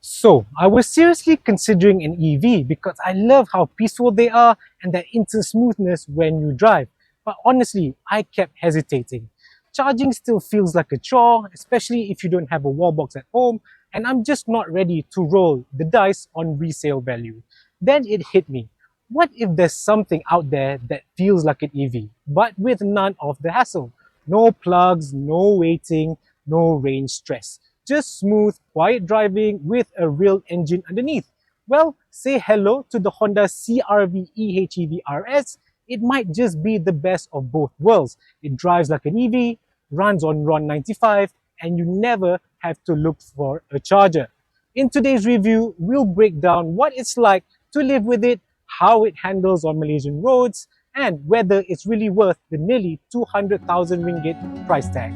So, I was seriously considering an EV because I love how peaceful they are and their instant smoothness when you drive. But honestly, I kept hesitating. Charging still feels like a chore, especially if you don't have a wall box at home, and I'm just not ready to roll the dice on resale value. Then it hit me. What if there's something out there that feels like an EV, but with none of the hassle? No plugs, no waiting, no range stress. Just smooth, quiet driving with a real engine underneath. Well, say hello to the Honda CR-V EHEV RS. It might just be the best of both worlds. It drives like an EV, runs on RON 95, and you never have to look for a charger. In today's review, we'll break down what it's like to live with it, how it handles on Malaysian roads, and whether it's really worth the nearly 200,000 ringgit price tag.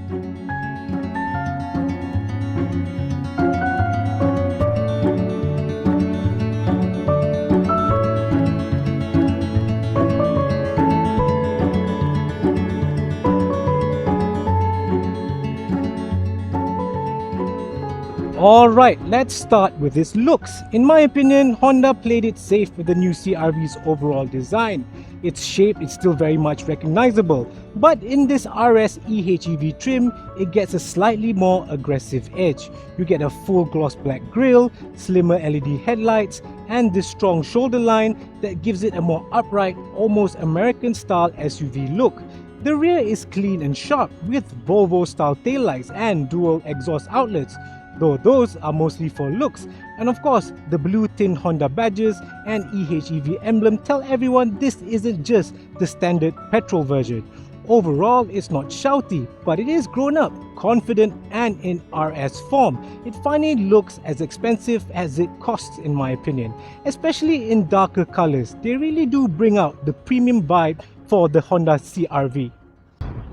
Alright, let's start with its looks. In my opinion, Honda played it safe with the new CR-V's overall design. Its shape is still very much recognizable, but in this RS EHEV trim, it gets a slightly more aggressive edge. You get a full gloss black grille, slimmer LED headlights, and this strong shoulder line that gives it a more upright, almost American-style SUV look. The rear is clean and sharp with Volvo-style taillights and dual exhaust outlets, though those are mostly for looks. And of course, the blue tin Honda badges and EHEV emblem tell everyone this isn't just the standard petrol version. Overall, it's not shouty, but it is grown up, confident, and in RS form. It finally looks as expensive as it costs in my opinion, especially in darker colors. They really do bring out the premium vibe for the Honda CR-V.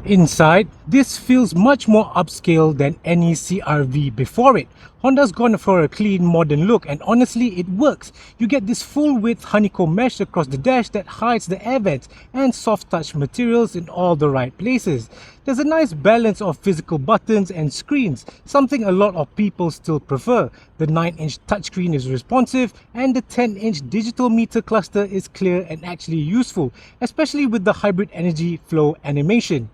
Inside, this feels much more upscale than any CR-V before it. Honda's gone for a clean, modern look, and honestly, it works. You get this full-width honeycomb mesh across the dash that hides the air vents and soft-touch materials in all the right places. There's a nice balance of physical buttons and screens, something a lot of people still prefer. The 9-inch touchscreen is responsive, and the 10-inch digital meter cluster is clear and actually useful, especially with the hybrid energy flow animation.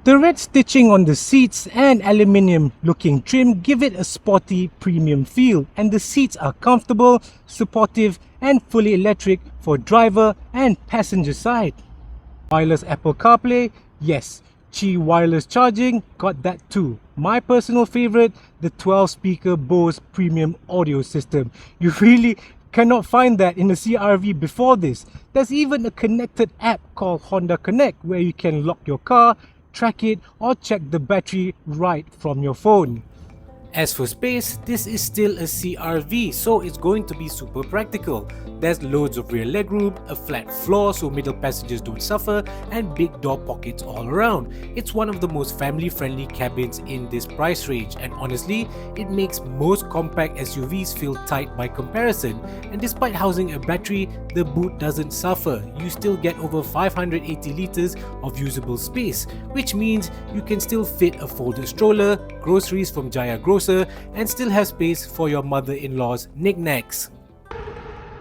The red stitching on the seats and aluminium looking trim give it a sporty premium feel, and the seats are comfortable, supportive, and fully electric for driver and passenger side. Wireless Apple CarPlay, yes. Qi wireless charging, got that too. My personal favorite, the 12-speaker Bose premium audio system. You really cannot find that in the CR-V before this. There's even a connected app called Honda Connect where you can lock your car, track it, or check the battery right from your phone. As for space, this is still a CR-V, so it's going to be super practical. There's loads of rear legroom, a flat floor so middle passengers don't suffer, and big door pockets all around. It's one of the most family-friendly cabins in this price range, and honestly, it makes most compact SUVs feel tight by comparison. And despite housing a battery, the boot doesn't suffer. You still get over 580 liters of usable space, which means you can still fit a folded stroller, groceries from Jaya Grocer, and still have space for your mother-in-law's knickknacks.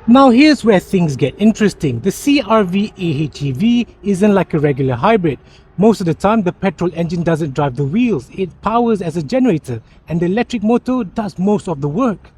Now here's where things get interesting. The CR-V EHEV isn't like a regular hybrid. Most of the time the petrol engine doesn't drive the wheels, it powers as a generator, and the electric motor does most of the work.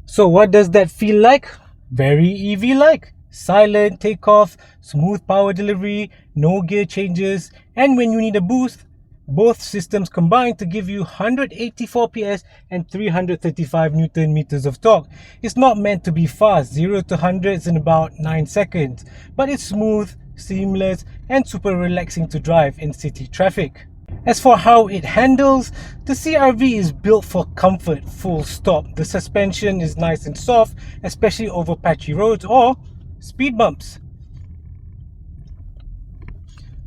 So what does that feel like? Very EV-like. Silent takeoff, smooth power delivery, no gear changes, and when you need a boost, both systems combine to give you 184 PS and 335 Newton meters of torque. It's not meant to be fast, 0 to 100 is in about 9 seconds, but it's smooth, seamless, and super relaxing to drive in city traffic. As for how it handles, the CR-V is built for comfort, full stop. The suspension is nice and soft, especially over patchy roads or speed bumps.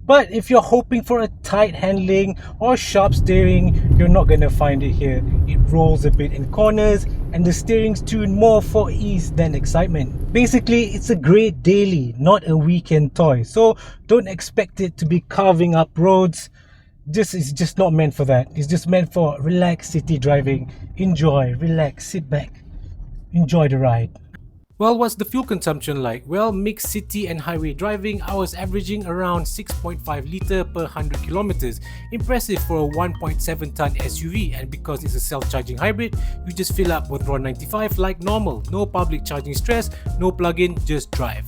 But if you're hoping for a tight handling or sharp steering, you're not going to find it here. It rolls a bit in corners and the steering's tuned more for ease than excitement. Basically, it's a great daily, not a weekend toy. So don't expect it to be carving up roads. This is just not meant for that. It's just meant for relaxed city driving. Enjoy, relax, sit back. Enjoy the ride. Well, what's the fuel consumption like? Well, mixed city and highway driving, I was averaging around 6.5 litre per 100 kilometers. Impressive for a 1.7 ton SUV, and because it's a self-charging hybrid, you just fill up with RON 95 like normal. No public charging stress, no plug-in, just drive.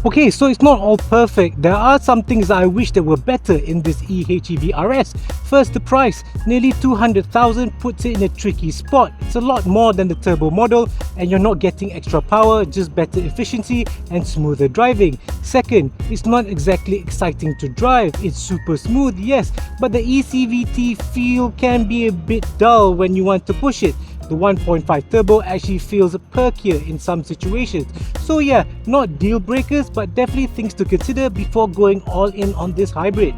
Okay, so it's not all perfect. There are some things I wish that were better in this HEV RS. First, the price. Nearly 200,000 puts it in a tricky spot. It's a lot more than the turbo model, and you're not getting extra power, just better efficiency and smoother driving. Second, it's not exactly exciting to drive. It's super smooth, yes, but the ECVT feel can be a bit dull when you want to push it. The 1.5 turbo actually feels perkier in some situations. So yeah, not deal breakers, but definitely things to consider before going all in on this hybrid.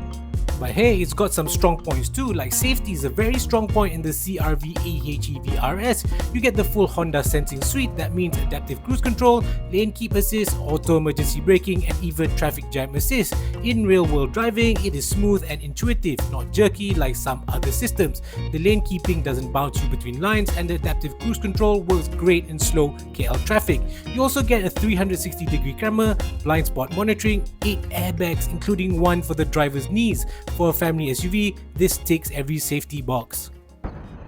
But hey, it's got some strong points too, like safety is a very strong point in the CR-V HEV RS. You get the full Honda sensing suite, that means adaptive cruise control, lane keep assist, auto emergency braking, and even traffic jam assist. In real-world driving, it is smooth and intuitive, not jerky like some other systems. The lane keeping doesn't bounce you between lines, and the adaptive cruise control works great in slow KL traffic. You also get a 360-degree camera, blind spot monitoring, 8 airbags including one for the driver's knees. For a family SUV, this ticks every safety box.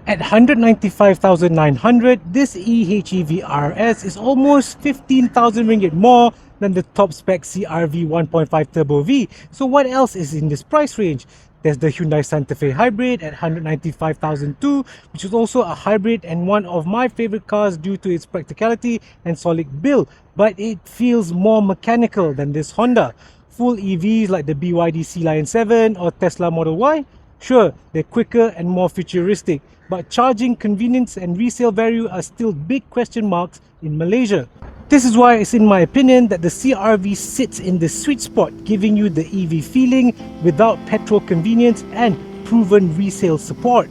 At 195,900, this HEV RS is almost 15,000 ringgit more than the top spec CR-V 1.5 Turbo V. So what else is in this price range? There's the Hyundai Santa Fe hybrid at 195,002, which is also a hybrid and one of my favorite cars due to its practicality and solid build, but it feels more mechanical than this Honda. Full EVs like the BYD Sealion 7 or Tesla Model Y? Sure, they're quicker and more futuristic, but charging convenience and resale value are still big question marks in Malaysia. This is why it's in my opinion that the CR-V sits in the sweet spot, giving you the EV feeling without petrol convenience and proven resale support.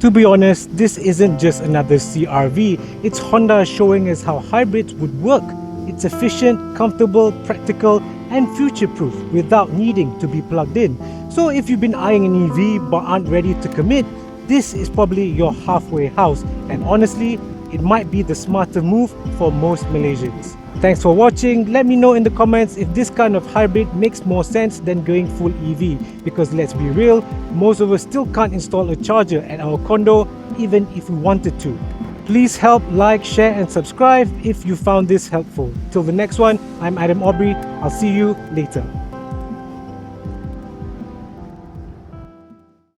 To be honest, this isn't just another CR-V, it's Honda showing us how hybrids would work. It's efficient, comfortable, practical, and future-proof without needing to be plugged in. So if you've been eyeing an EV but aren't ready to commit, this is probably your halfway house, and honestly, it might be the smarter move for most Malaysians. Thanks for watching. Let me know in the comments if this kind of hybrid makes more sense than going full EV, because let's be real, most of us still can't install a charger at our condo even if we wanted to. Please help like, share and subscribe if you found this helpful. Till the next one, I'm Adam Aubrey. I'll see you later.